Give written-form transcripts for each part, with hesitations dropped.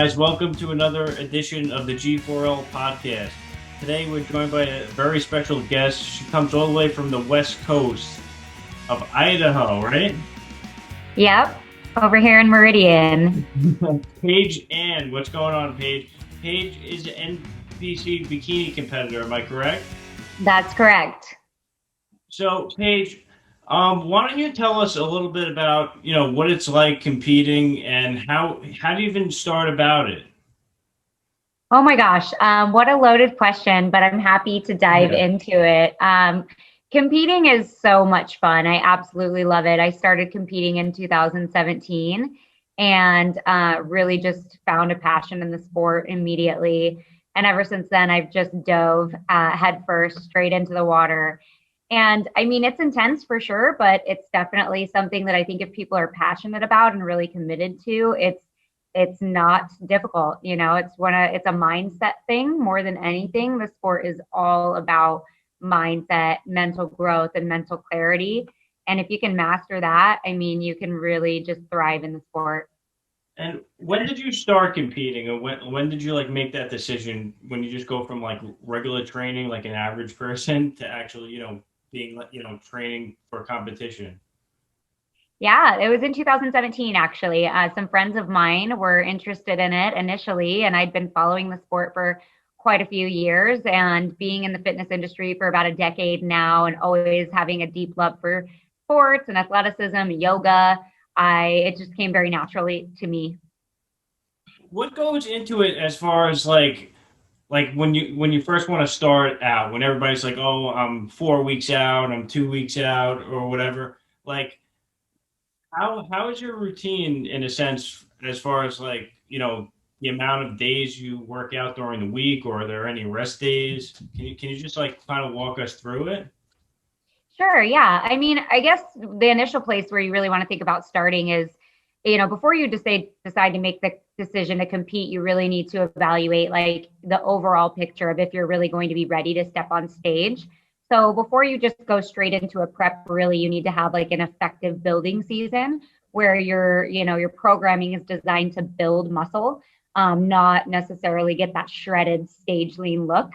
Guys, welcome to another edition of the G4L podcast. Today we're joined by a very special guest. She comes all the way from the west coast of Idaho, right? Yep, over here in Meridian. Paige-Ann, what's going on, Paige? Paige is an NPC Bikini competitor, am I correct? That's correct. So, Paige, why don't you tell us a little bit about, what it's like competing and how do you even start about it? Oh my gosh, what a loaded question, but I'm happy to dive Yeah. into it. Competing is so much fun. I absolutely love it. I started competing in 2017 and really just found a passion in the sport immediately. And ever since then, I've just dove head first straight into the water. And I mean, it's intense for sure, but it's definitely something that I think if people are passionate about and really committed to, it's not difficult. It's a mindset thing more than anything. The sport is all about mindset, mental growth, and mental clarity. And if you can master that, I mean, you can really just thrive in the sport. And when did you start competing, and when did you like make that decision? When you just go from like regular training, like an average person, to actually, being like, training for competition? Yeah, it was in 2017, actually. Some friends of mine were interested in it initially, and I'd been following the sport for quite a few years and being in the fitness industry for about a decade now, and always having a deep love for sports and athleticism, yoga. It just came very naturally to me. What goes into it as far as like when you first want to start out, when everybody's like, "Oh, I'm 4 weeks out, I'm 2 weeks out, or whatever." Like, how is your routine in a sense as far as like, the amount of days you work out during the week, or are there any rest days? Can you just like kind of walk us through it? Sure. Yeah. I mean, I guess the initial place where you really want to think about starting is, before you decide to make the decision to compete, you really need to evaluate like the overall picture of if you're really going to be ready to step on stage. So before you just go straight into a prep, really, you need to have like an effective building season where your programming is designed to build muscle, not necessarily get that shredded stage lean look.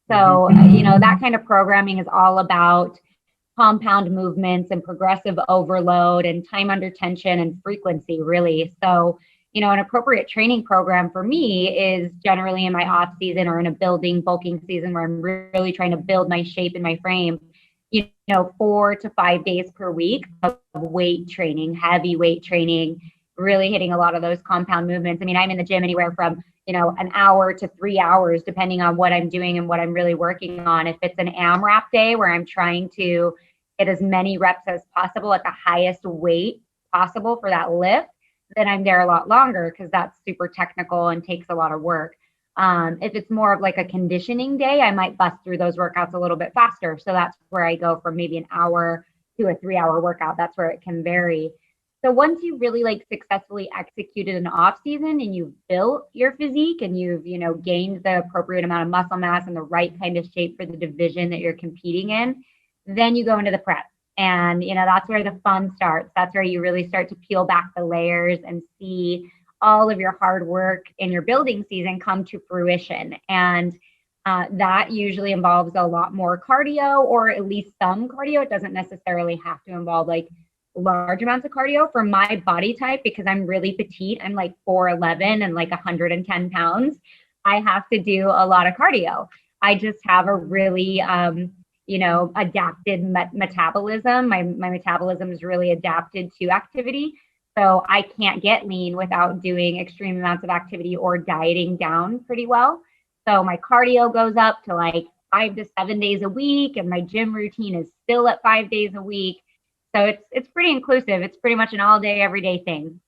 So, Hmm. that kind of programming is all about compound movements and progressive overload and time under tension and frequency, really. So, an appropriate training program for me is generally in my off season or in a building bulking season where I'm really trying to build my shape and my frame, 4 to 5 days per week of weight training, heavy weight training, really hitting a lot of those compound movements. I mean, I'm in the gym anywhere from, an hour to 3 hours, depending on what I'm doing and what I'm really working on. If it's an AMRAP day where I'm trying to get as many reps as possible at the highest weight possible for that lift, then I'm there a lot longer because that's super technical and takes a lot of work. If it's more of like a conditioning day, I might bust through those workouts a little bit faster. So that's where I go from maybe an hour to a 3 hour workout. That's where it can vary. So once you really like successfully executed an off season and you've built your physique and you've, gained the appropriate amount of muscle mass and the right kind of shape for the division that you're competing in, then you go into the prep. And, that's where the fun starts. That's where you really start to peel back the layers and see all of your hard work in your building season come to fruition. And that usually involves a lot more cardio or at least some cardio. It doesn't necessarily have to involve like large amounts of cardio for my body type because I'm really petite. I'm like 4'11" and like 110 pounds. I have to do a lot of cardio. I just have a really adapted metabolism. My metabolism is really adapted to activity. So I can't get lean without doing extreme amounts of activity or dieting down pretty well. So my cardio goes up to like 5 to 7 days a week, and my gym routine is still at 5 days a week. So it's pretty inclusive. It's pretty much an all day, everyday thing.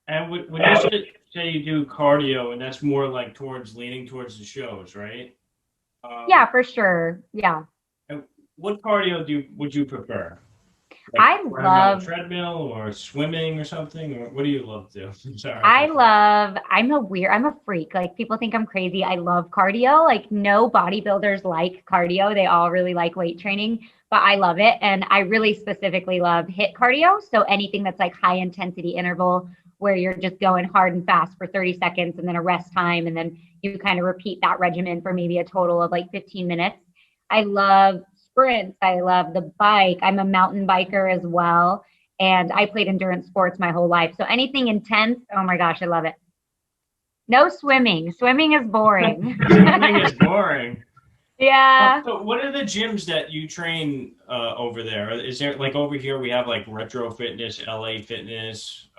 And when you say you do cardio, and that's more like towards leaning towards the shows, right? Yeah, Um, for sure. Yeah. and what cardio would you prefer? Like I running on a love treadmill or swimming or something? Or what do you love to do? Sorry if I cut you. I'm a freak. Like people think I'm crazy. I love cardio. Like no bodybuilders like cardio. They all really like weight training, but I love it. And I really specifically love HIIT cardio. So anything that's like high intensity interval where you're just going hard and fast for 30 seconds and then a rest time. And then you kind of repeat that regimen for maybe a total of like 15 minutes. I love sprints. I love the bike. I'm a mountain biker as well. And I played endurance sports my whole life. So anything intense, oh my gosh, I love it. No swimming. Swimming is boring. Swimming is boring. Yeah. So what are the gyms that you train over there? Is there like over here we have like Retro Fitness, LA Fitness.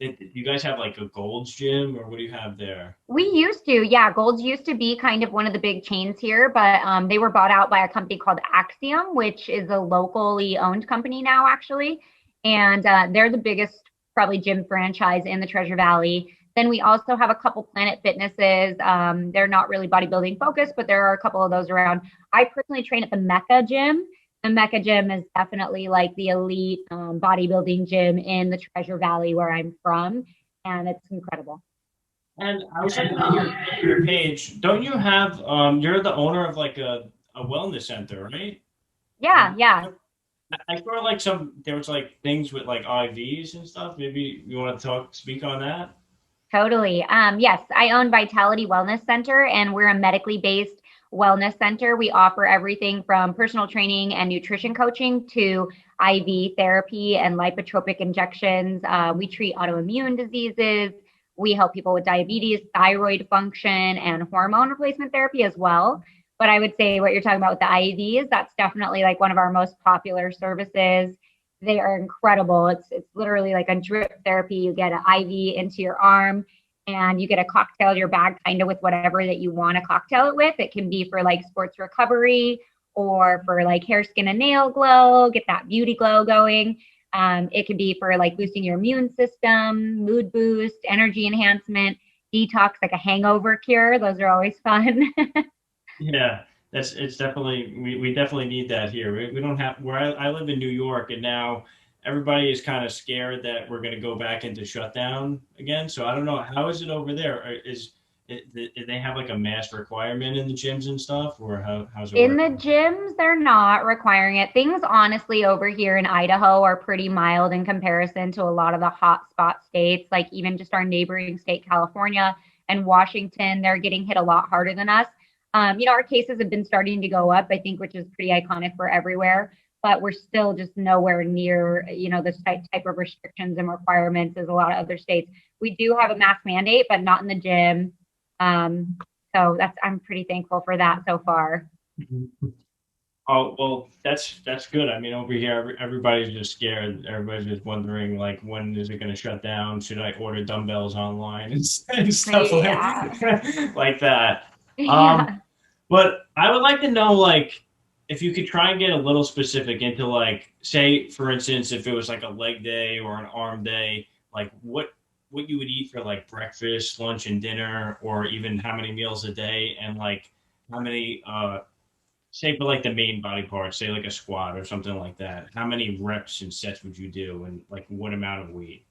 You guys have like a Gold's Gym, or what do you have there? We used to, yeah. Gold's used to be kind of one of the big chains here, but they were bought out by a company called Axiom, which is a locally owned company now, actually. And they're the biggest, probably, gym franchise in the Treasure Valley. Then we also have a couple Planet Fitnesses. They're not really bodybuilding focused, but there are a couple of those around. I personally train at the Mecca Gym. The Mecca Gym is definitely like the elite bodybuilding gym in the Treasure Valley where I'm from, and it's incredible. And I was looking at your page. Don't you have you're the owner of like a wellness center, right? Yeah, yeah. I saw like there was like things with like IVs and stuff. Maybe you want to speak on that? Totally. Yes, I own Vitality Wellness Center, and we're a medically based wellness center. We offer everything from personal training and nutrition coaching to IV therapy and lipotropic injections. We treat autoimmune diseases. We help people with diabetes, thyroid function, and hormone replacement therapy as well. But I would say what you're talking about with the IVs, that's definitely like one of our most popular services. They are incredible. It's literally like a drip therapy. You get an IV into your arm and you get a cocktail your bag kind of with whatever that you want to cocktail it with. It can be for like sports recovery or for like hair, skin, and nail glow, get that beauty glow going. It can be for like boosting your immune system, mood boost, energy enhancement, detox, like a hangover cure. Those are always fun. Yeah, it's definitely we definitely need that here. We don't have where I live in New York, and now everybody is kind of scared that we're going to go back into shutdown again. So I don't know, how is it over there? Do they have like a mask requirement in the gyms and stuff, or how's it In the working? gyms, they're not requiring it. Things honestly over here in Idaho are pretty mild in comparison to a lot of the hot spot states, like even just our neighboring state, California and Washington. They're getting hit a lot harder than us. Our cases have been starting to go up, I think, which is pretty iconic for everywhere, but we're still just nowhere near, the type of restrictions and requirements as a lot of other states. We do have a mask mandate, but not in the gym. So I'm pretty thankful for that so far. Oh, well, that's good. I mean, over here, everybody's just scared. Everybody's just wondering, like, when is it going to shut down? Should I order dumbbells online and stuff Yeah. like that? Um, Yeah. but I would like to know, like, if you could try and get a little specific into, like, say, for instance, if it was like a leg day or an arm day, like what you would eat for like breakfast, lunch, and dinner, or even how many meals a day, and like how many say for like the main body parts, say like a squat or something like that. How many reps and sets would you do, and like what amount of weight?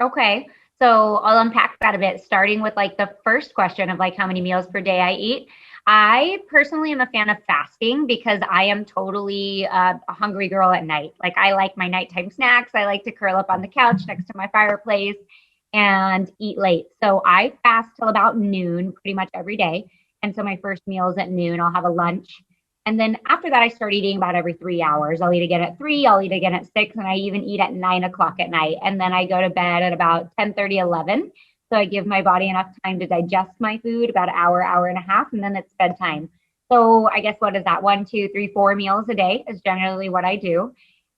Okay. So I'll unpack that a bit, starting with like the first question of like how many meals per day I eat. I personally am a fan of fasting because I am totally a hungry girl at night. Like I like my nighttime snacks. I like to curl up on the couch next to my fireplace and eat late. So I fast till about noon pretty much every day. And so my first meal is at noon. I'll have a lunch. And then after that, I start eating about every 3 hours. I'll eat again at 3, I'll eat again at 6, and I even eat at 9 o'clock at night. And then I go to bed at about 10:30, 11. So I give my body enough time to digest my food, about an hour, hour and a half, and then it's bedtime. So I guess what is that? 1, 2, 3, 4 meals a day is generally what I do.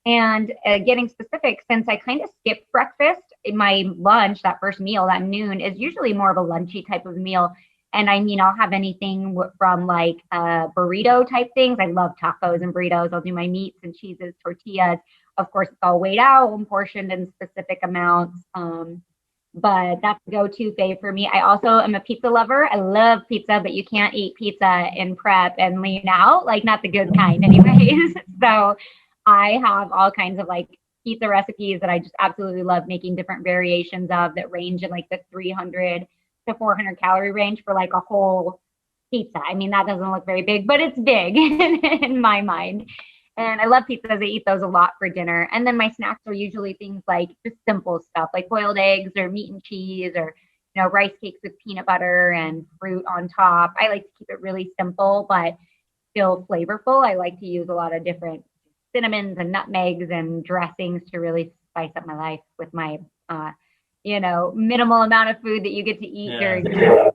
And getting specific, since I kind of skip breakfast, my lunch, that first meal, that noon, is usually more of a lunchy type of meal. And I mean, I'll have anything from like burrito type things. I love tacos and burritos. I'll do my meats and cheeses, tortillas. Of course, it's all weighed out and portioned in specific amounts. But that's a go-to fave for me. I also am a pizza lover. I love pizza, but you can't eat pizza in prep and lean out, like not the good kind anyways. So I have all kinds of like pizza recipes that I just absolutely love making different variations of that range in like the 300 to 400 calorie range for like a whole pizza. I mean, that doesn't look very big, but it's big in my mind. And I love pizzas. I eat those a lot for dinner. And then my snacks are usually things like just simple stuff like boiled eggs or meat and cheese or, rice cakes with peanut butter and fruit on top. I like to keep it really simple, but still flavorful. I like to use a lot of different cinnamons and nutmegs and dressings to really spice up my life with my, minimal amount of food that you get to eat during. Yeah.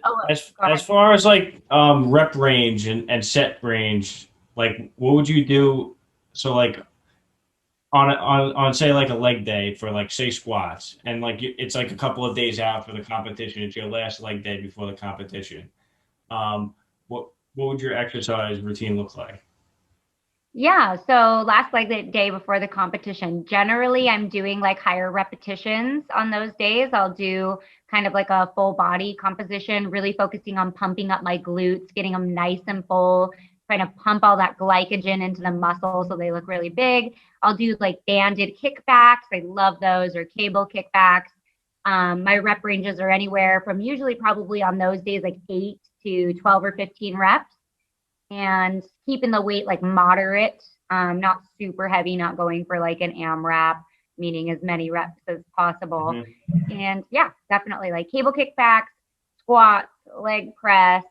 Oh, As far as like rep range and set range, like what would you do? So like on say like a leg day for like say squats, and like it's like a couple of days out for the competition. It's your last leg day before the competition. What would your exercise routine look like? yeah. So last leg day before the competition, generally I'm doing like higher repetitions on those days. I'll do kind of like a full body composition, really focusing on pumping up my glutes, getting them nice and full, trying to pump all that glycogen into the muscles so they look really big. I'll do like banded kickbacks. I love those, or cable kickbacks. My rep ranges are anywhere from usually probably on those days like 8 to 12 or 15 reps, and keeping the weight like moderate, not super heavy, not going for like an AMRAP, meaning as many reps as possible. Mhm. And yeah, definitely like cable kickbacks, squats, leg press,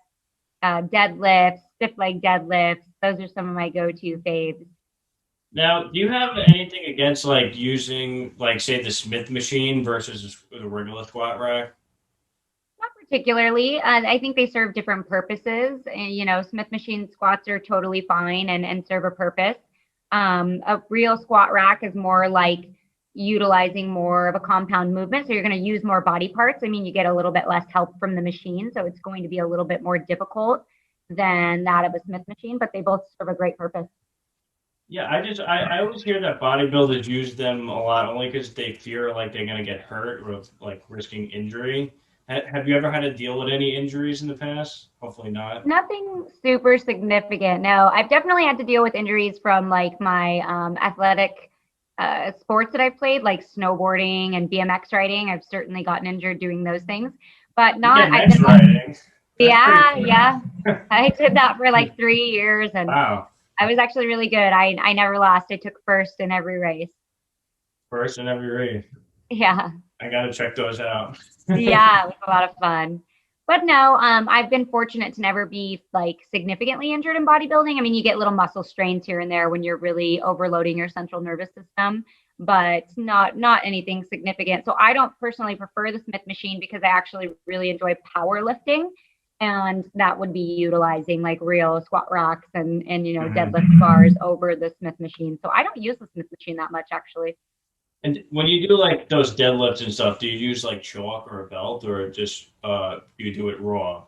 deadlifts, stiff leg deadlifts. Those are some of my go-to faves. Now, do you have anything against like using like say the Smith machine versus the regular squat rack? Not particularly. I think they serve different purposes. And, Smith machine squats are totally fine and serve a purpose. A real squat rack is more like utilizing more of a compound movement. So you're going to use more body parts. I mean, you get a little bit less help from the machine. So it's going to be a little bit more difficult than that of a Smith machine, but they both serve a great purpose. Yeah, I always hear that bodybuilders use them a lot only because they fear like they're gonna get hurt or like risking injury. Have you ever had to deal with any injuries in the past? Hopefully not. Nothing super significant. No, I've definitely had to deal with injuries from like my athletic sports that I've played, like snowboarding and BMX riding. I've certainly gotten injured doing those things, but not. I've BMX been, riding. That's pretty yeah, cool. yeah. I did that for like 3 years, and Wow. I was actually really good. I never lost. I took first in every race. First in every race. Yeah. I gotta check those out. Yeah, it was a lot of fun. But no, I've been fortunate to never be like significantly injured in bodybuilding. I mean, you get little muscle strains here and there when you're really overloading your central nervous system, but not anything significant. So I don't personally prefer the Smith machine because I actually really enjoy powerlifting, and that would be utilizing like real squat racks and Mhm. deadlift bars over the Smith machine. So I don't use the Smith machine that much actually. And when you do like those deadlifts and stuff, do you use like chalk or a belt or just you do it raw?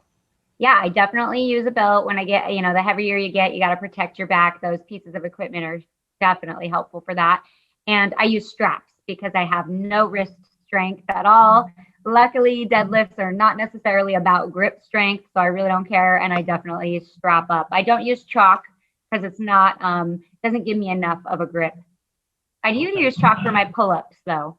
Yeah, I definitely use a belt when I get, the heavier you get, you got to protect your back. Those pieces of equipment are definitely helpful for that. And I use straps because I have no wrist strength at all. Luckily, deadlifts are not necessarily about grip strength, so I really don't care. And I definitely strap up. I don't use chalk because it's not, doesn't give me enough of a grip. I do Okay. use chalk for my pull-ups though.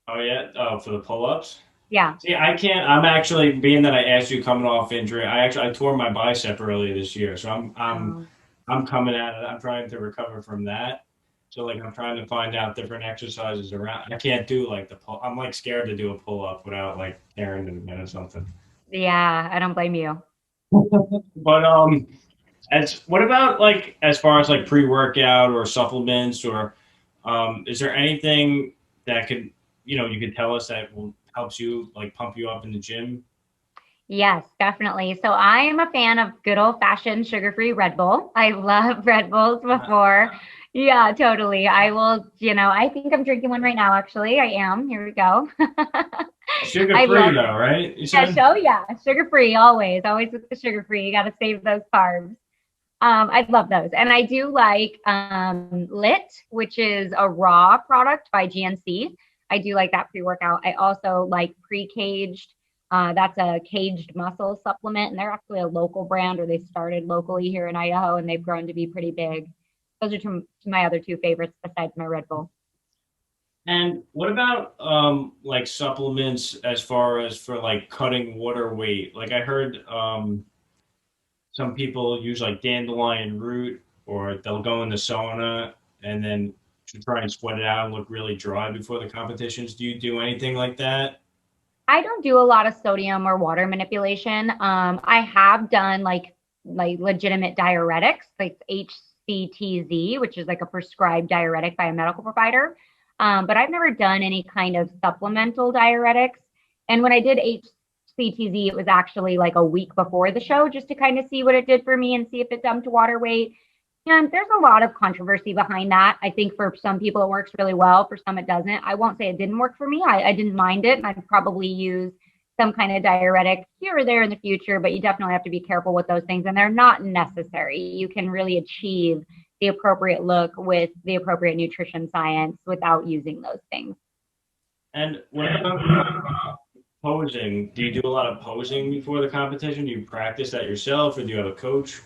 Oh yeah, for the pull-ups. Yeah. See, I can't. I'm actually being that I asked you coming off injury. I tore my bicep earlier this year, so Um, I'm coming at it. I'm trying to recover from that. So like I'm trying to find out different exercises around. I can't do like the pull. I'm like scared to do a pull up without like tearing it again or something. yeah, I don't blame you. But as what about like as far as like pre-workout or supplements or is there anything that could you could tell us that will helps you like pump you up in the gym? Yes, definitely. So I am a fan of good old fashioned sugar free Red Bull. I love Red Bulls before. Yeah, totally. I will, I think I'm drinking one right now, actually. I am. Here we go. Sugar I free love, though, right? You yeah, said? yeah, sugar free always, always with the sugar free. You got to save those carbs. I love those. And I do like Lit, which is a raw product by GNC. I do like that pre-workout. I also like pre-caged. That's a caged muscle supplement, and they're actually a local brand, or they started locally here in Idaho, and they've grown to be pretty big. Those are my other two favorites besides my Red Bull. And what about like supplements as far as for like cutting water weight? Like I heard some people use like dandelion root, or they'll go in the sauna and then to try and sweat it out and look really dry before the competitions. Do you do anything like that? I don't do a lot of sodium or water manipulation. I have done like legitimate diuretics, like HCTZ, which is like a prescribed diuretic by a medical provider. But I've never done any kind of supplemental diuretics. And when I did HCTZ, it was actually like a week before the show, just to kind of see what it did for me and see if it dumped water weight. And there's a lot of controversy behind that. I think for some people it works really well, for some it doesn't. I won't say it didn't work for me. I didn't mind it, and I'd probably use some kind of diuretic here or there in the future, but you definitely have to be careful with those things, and they're not necessary. You can really achieve the appropriate look with the appropriate nutrition science without using those things. And what about posing? Do you do a lot of posing before the competition? Do you practice that yourself, or do you have a coach?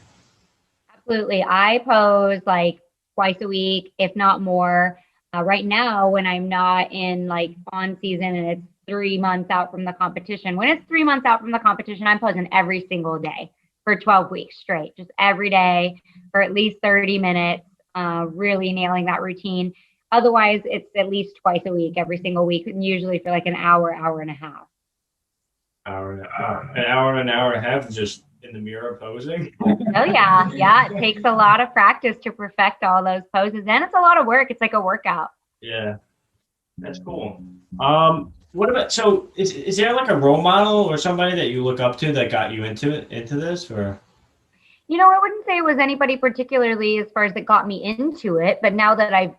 Absolutely. I pose like twice a week, if not more. Right now, when I'm not in like on season and it's 3 months out from the competition, when it's 3 months out from the competition, I'm posing every single day for 12 weeks straight, just every day for at least 30 minutes, really nailing that routine. Otherwise, it's at least twice a week, every single week, and usually for like an hour, hour and a half. An hour and a half just in the mirror posing. Oh yeah, yeah. It takes a lot of practice to perfect all those poses, and it's a lot of work. It's like a workout. Yeah, that's cool. What about is there like a role model or somebody that you look up to that got you into this or? I wouldn't say it was anybody particularly as far as that got me into it, but now that I've,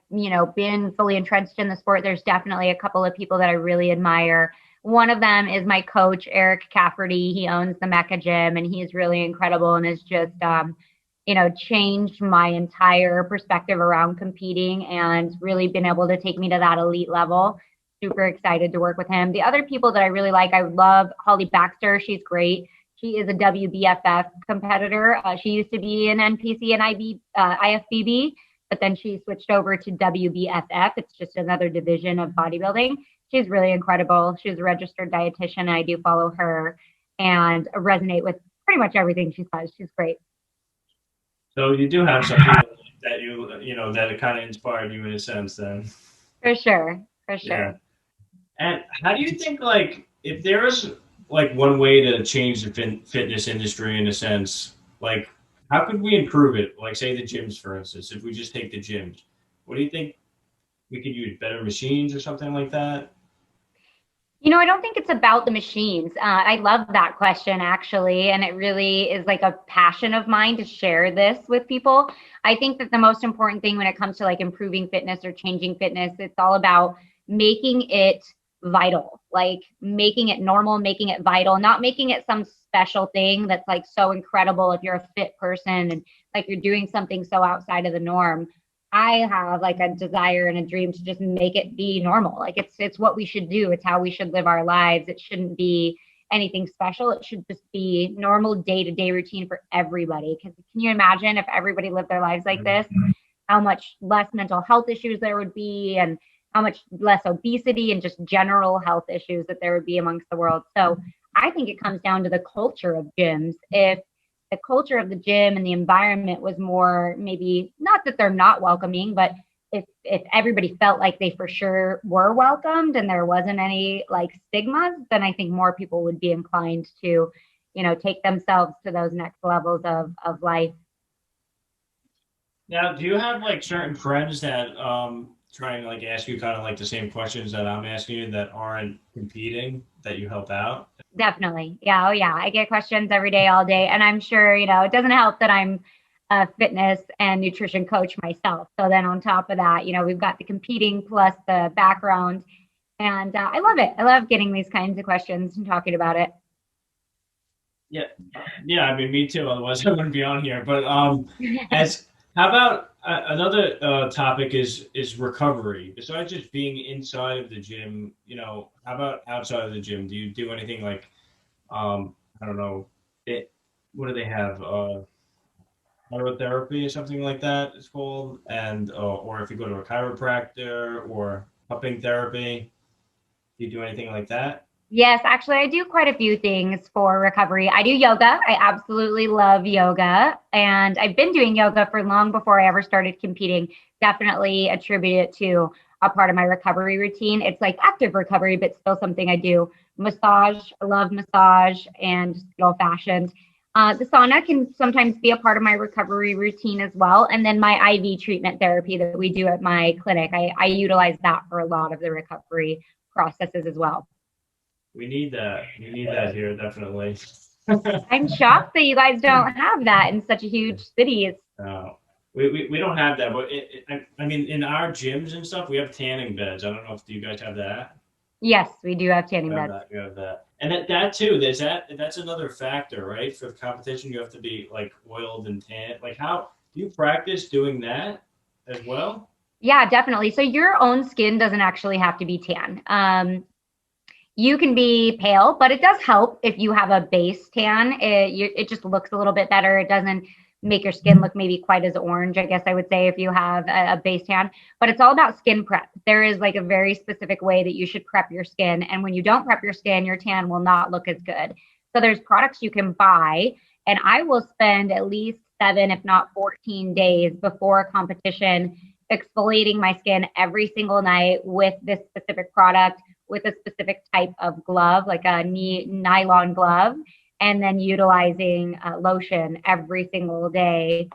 been fully entrenched in the sport, there's definitely a couple of people that I really admire. One of them is my coach, Eric Cafferty. He owns the Mecca Gym, and he's really incredible and has just, changed my entire perspective around competing and really been able to take me to that elite level. Super excited to work with him. The other people that I really like, I love Holly Baxter. She's great. She is a WBFF competitor. She used to be an NPC and IFBB, but then she switched over to WBFF. It's just another division of bodybuilding. She's really incredible. She's a registered dietitian, and I do follow her and resonate with pretty much everything she says. She's great. So you do have some people that that kind of inspired you in a sense then. For sure. For Yeah. sure. And how do you think, like, if there was like one way to change the fitness industry in a sense, like, how could we improve it? Like, say the gyms, for instance, if we just take the gyms, what do you think we could use better machines or something like that? I don't think it's about the machines. I love that question, actually. And it really is like a passion of mine to share this with people. I think that the most important thing when it comes to like improving fitness or changing fitness, it's all about making it vital, like making it normal, making it vital, not making it some special thing that's like so incredible if you're a fit person and like you're doing something so outside of the norm. I have like a desire and a dream to just make it be normal. Like it's what we should do. It's how we should live our lives. It shouldn't be anything special. It should just be normal day-to-day routine for everybody. Because can you imagine if everybody lived their lives like this, how much less mental health issues there would be and how much less obesity and just general health issues that there would be amongst the world. So I think it comes down to the culture of gyms. If the culture of the gym and the environment was more, maybe not that they're not welcoming, but if everybody felt like they for sure were welcomed and there wasn't any like stigmas, then I think more people would be inclined to, take themselves to those next levels of life. Now, do you have like certain friends that try and like ask you kind of like the same questions that I'm asking you that aren't competing that you help out? Definitely. Yeah. Oh, yeah. I get questions every day, all day. And I'm sure, it doesn't help that I'm a fitness and nutrition coach myself. So then on top of that, we've got the competing plus the background. And I love it. I love getting these kinds of questions and talking about it. Yeah, yeah. I mean, me too. Otherwise, I wouldn't be on here. But as how about another topic is recovery. Besides just being inside of the gym, how about outside of the gym? Do you do anything like I don't know, what do they have? Chirotherapy or something like that it's called, and or if you go to a chiropractor or cupping therapy, do you do anything like that? Yes, actually, I do quite a few things for recovery. I do yoga. I absolutely love yoga. And I've been doing yoga for long before I ever started competing. Definitely attribute it to a part of my recovery routine. It's like active recovery, but still something I do. Massage, I love massage and just good old fashioned. The sauna can sometimes be a part of my recovery routine as well. And then my IV treatment therapy that we do at my clinic, I utilize that for a lot of the recovery processes as well. We need that. We need that here, definitely. I'm shocked that you guys don't have that in such a huge city. It's, No, we don't have that, but I mean, in our gyms and stuff, we have tanning beds. I don't know if you guys have that. yes, we do have tanning You have beds. that. You have that. And that too, that's another factor, right? For the competition, you have to be like oiled and tan. Like how do you practice doing that as well? Yeah, definitely. So your own skin doesn't actually have to be tan. You can be pale, but it does help if you have a base tan. It just looks a little bit better. It doesn't make your skin look maybe quite as orange, I guess I would say, if you have a base tan. But it's all about skin prep. There is like a very specific way that you should prep your skin. And when you don't prep your skin, your tan will not look as good. So there's products you can buy, and I will spend at least 7, if not 14 days before a competition exfoliating my skin every single night with this specific product, with a specific type of glove, like a nylon glove, and then utilizing lotion every single day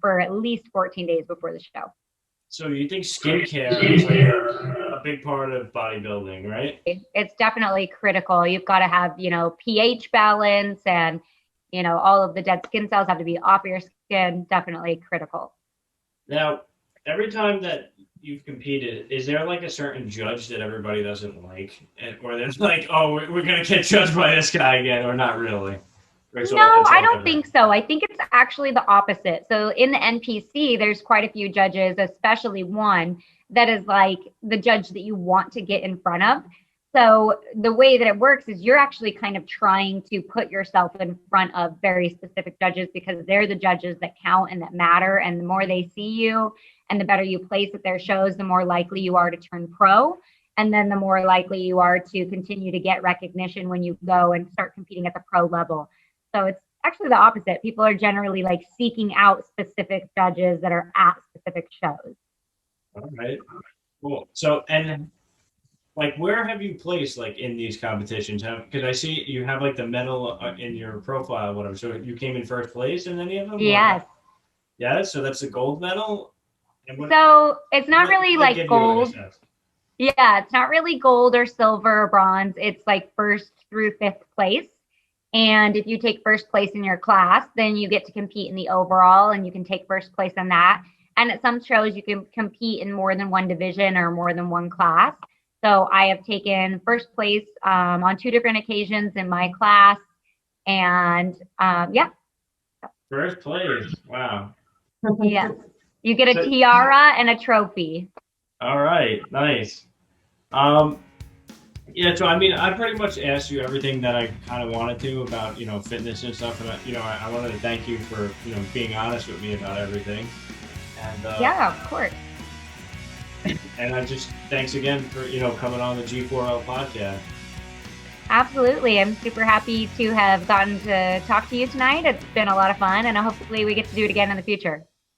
for at least 14 days before the show. So you think skincare is like a big part of bodybuilding, right? It's definitely critical. You've got to have, pH balance, and, all of the dead skin cells have to be off your skin. Definitely critical. Now, every time that you've competed, is there like a certain judge that everybody doesn't like, or there's like, oh, we're gonna get judged by this guy again, or not really? Or No, it's I all don't different. think so. I think it's actually the opposite. So in the NPC, there's quite a few judges, especially one that is like the judge that you want to get in front of. So the way that it works is you're actually kind of trying to put yourself in front of very specific judges because they're the judges that count and that matter. And the more they see you and the better you place at their shows, the more likely you are to turn pro. And then the more likely you are to continue to get recognition when you go and start competing at the pro level. So it's actually the opposite. People are generally like seeking out specific judges that are at specific shows. All right, cool. So, and like, where have you placed like in these competitions? Because I see you have like the medal in your profile, whatever. So you came in first place in any of them? Or? Yes. Yeah. So that's the gold medal. And So it's not really what they like give you, I gold. guess. Yeah, it's not really gold or silver or bronze. It's like first through fifth place. And if you take first place in your class, then you get to compete in the overall and you can take first place in that. And at some shows, you can compete in more than one division or more than one class. So I have taken first place on 2 different occasions in my class. And yeah. First place. Wow. Yeah. You get a So, tiara and a trophy. all right. Nice. Um, yeah, so I mean, I pretty much asked you everything that I kind of wanted to about, fitness and stuff, and I wanted to thank you for, being honest with me about everything, and Yeah, of course. I just thanks again for coming on the G4L podcast. Absolutely. I'm super happy to have gotten to talk to you tonight. It's been a lot of fun, and hopefully we get to do it again in the future.